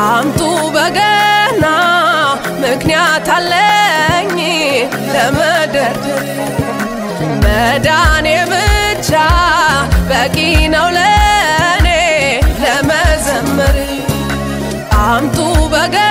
አምጡ በገና ምክንያት አለኝ ለመደርደር መዳኔ ብቻ በቂ ነው ለኔ ለመዘመር አምጡ በገና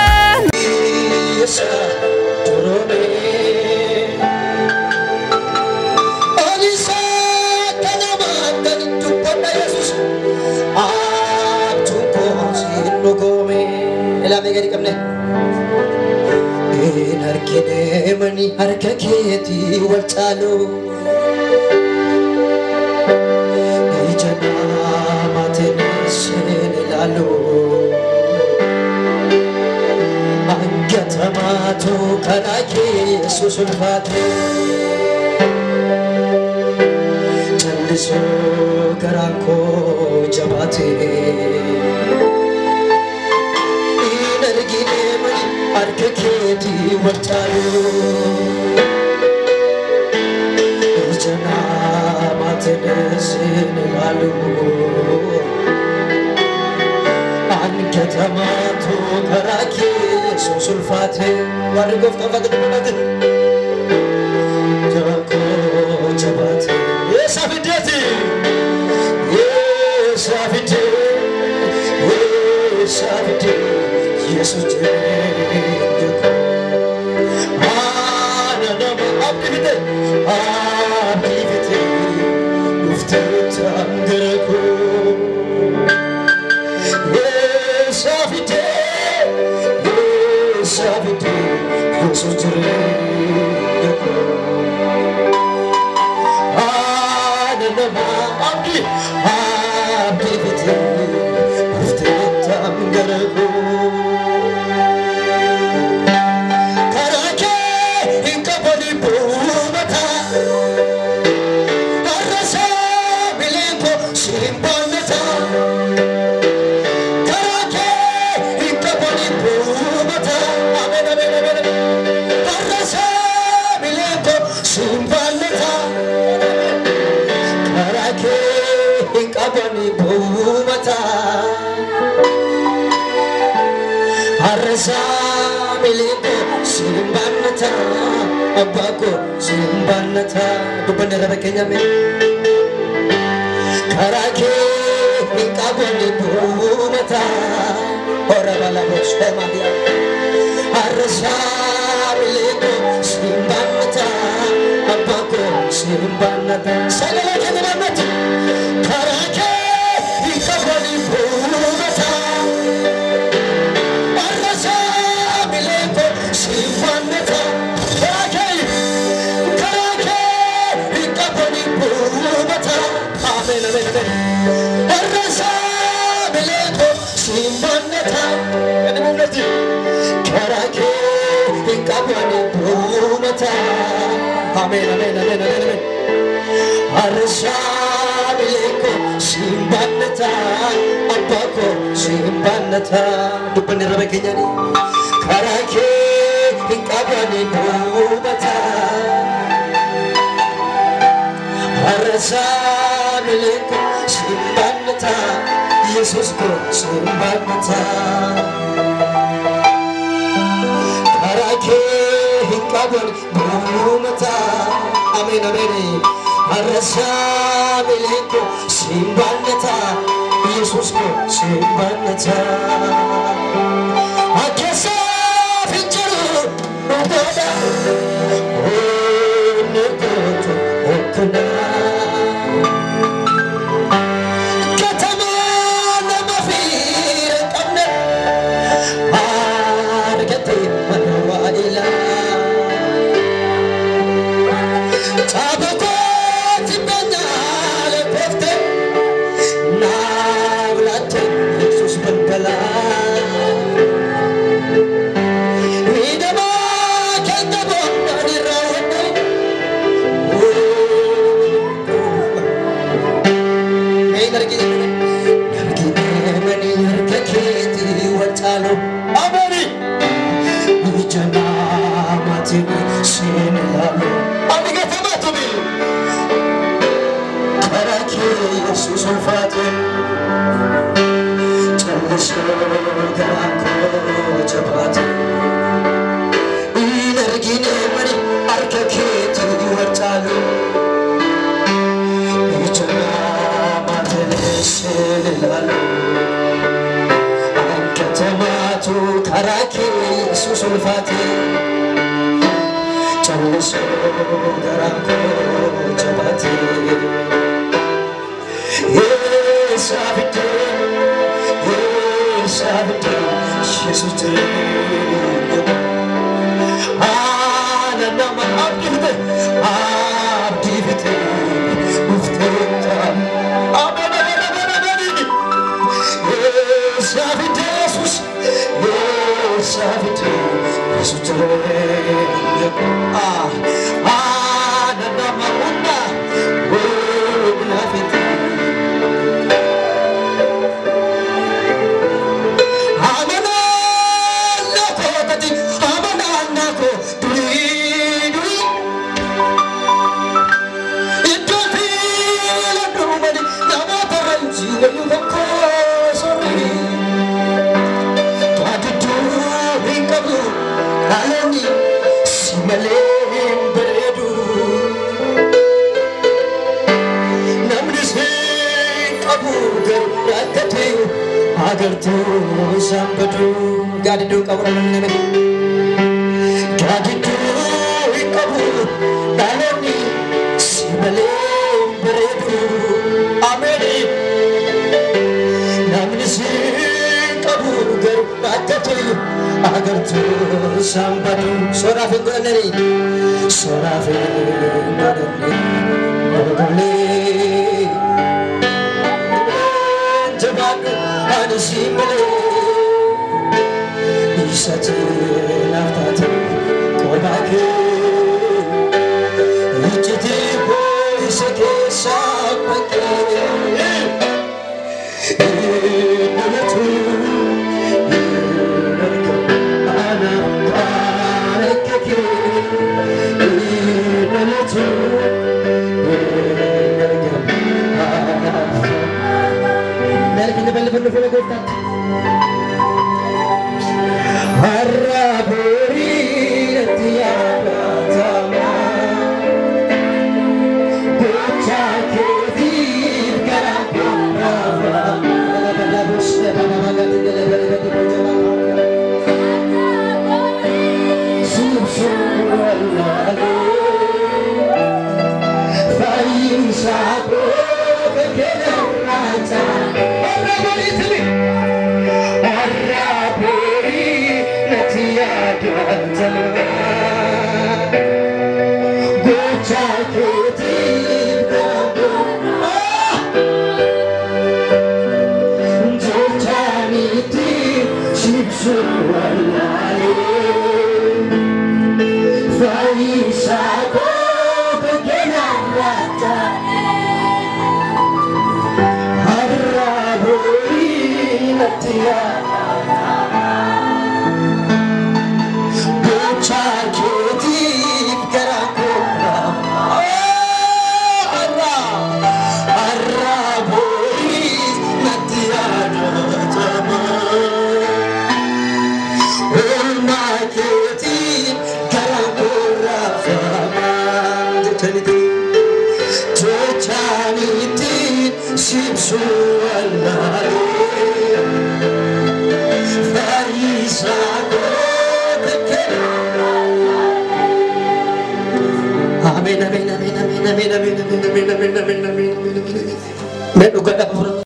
Narkine mani harka keti walchalo ijana matene senelalo angatamato kanake susulfate challiso garako jabate harka keti walchalo ijana matene senelalo angatamato karake susulfate wargof tafadde jako jabate yesafideti yesafideti Jesus Jericho Abdivite Uftetangereko Yesafite Jesus Jericho Abdivite Uftetangereko Abako simbanata dubandara bakenya me karake ikaboni bumata ora bala bosemadia arsa bileko simbanata abako simbanata salala kenamata karake ikaboni bumata arsa bileko simbanata Amen, amen, amen, amen, amen. Arsabileko simbanata, abako simbanata. Dupane rabe kenyani. Karake inkabani bumata. Arsabileko simbanata, Jesus ko simbanata. Karake inkabani bumata. Amen, amen. Arsabileko simbanata, Jesus ko simbanata. Akesa fichuru oda onekoto okuna katama namafire kamne argate manwaila tabako tibanya le pefte na ulate Jesus bangala Jesus, Araki susun fati Chaliso darako chabati Yes abite Jesus nama abdivite mufteta amen yes abite Jesus yes abite Jesus nama unda nafite Agartu sambadu gadidu kaburan gadidu ikabu dalani simale beredu ameni namni sikabu garbatatu agartu sambadu sorafe golani golani jabadu simale isati naftati kodake ichiti boisake sapake nalatu ana parekeke nalatu Amin amin amin amin amin amin amin amin amin amin amin amin. Menuga dah orang.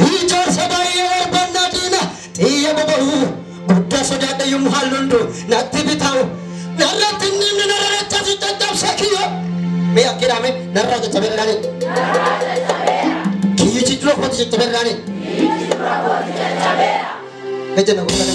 Hijar sabaya bandadina tiya babahu buddha sodada yum halundo nati bitau naratin ni narata tetap sakiyo. Me akhirnya me narata taberani. Kiyo citro poti taberani. Eja na bukan.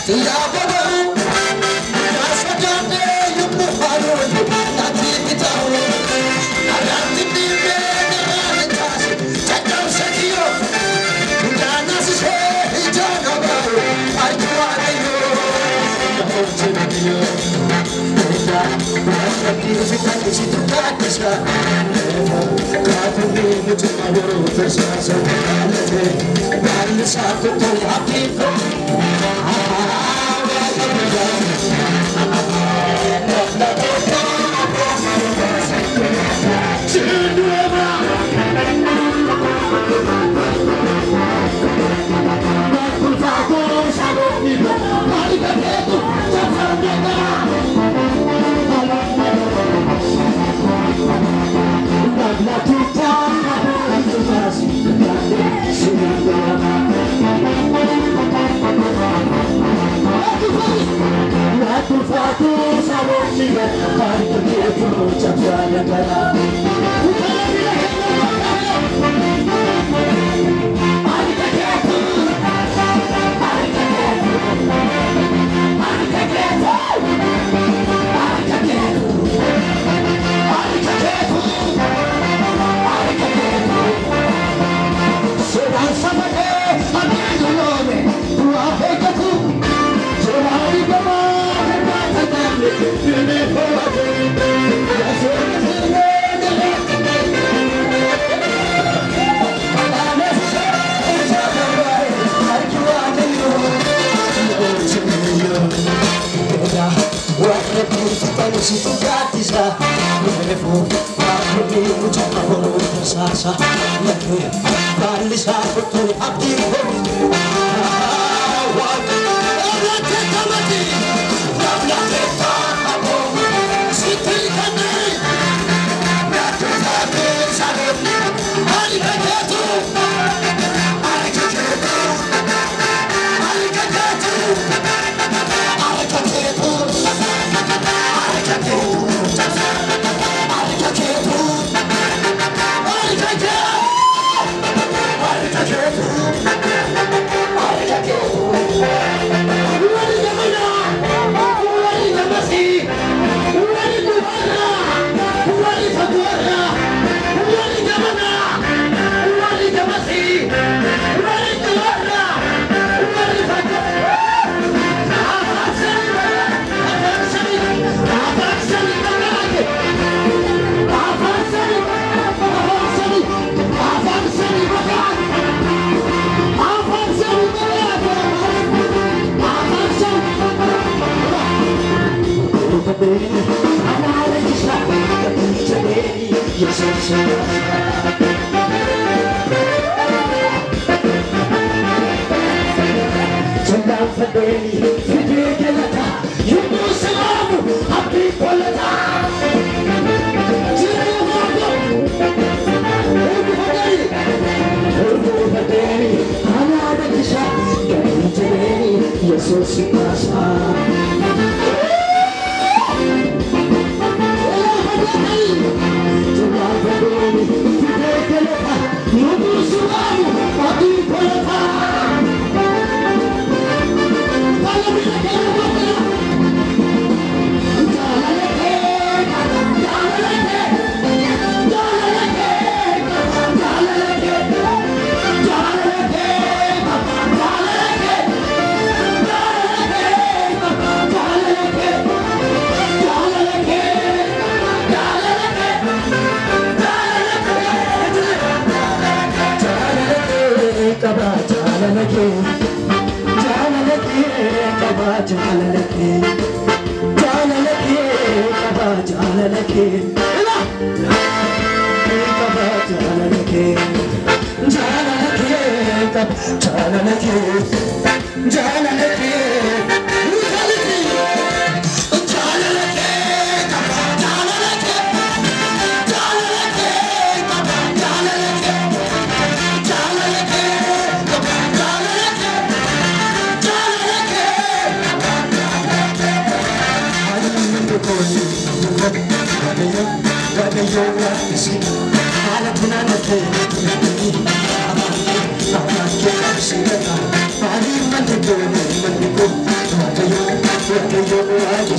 I'm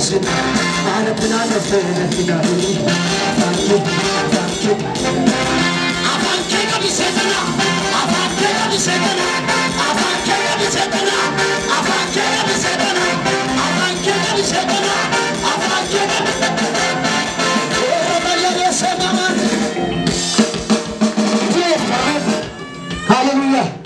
Listen, I'm not a friend of the thank you. I can't get a second. I can't get a second. I can't get a second. I can't get a second. I can't get a second. I can't get a second. Hallelujah.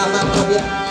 Mama,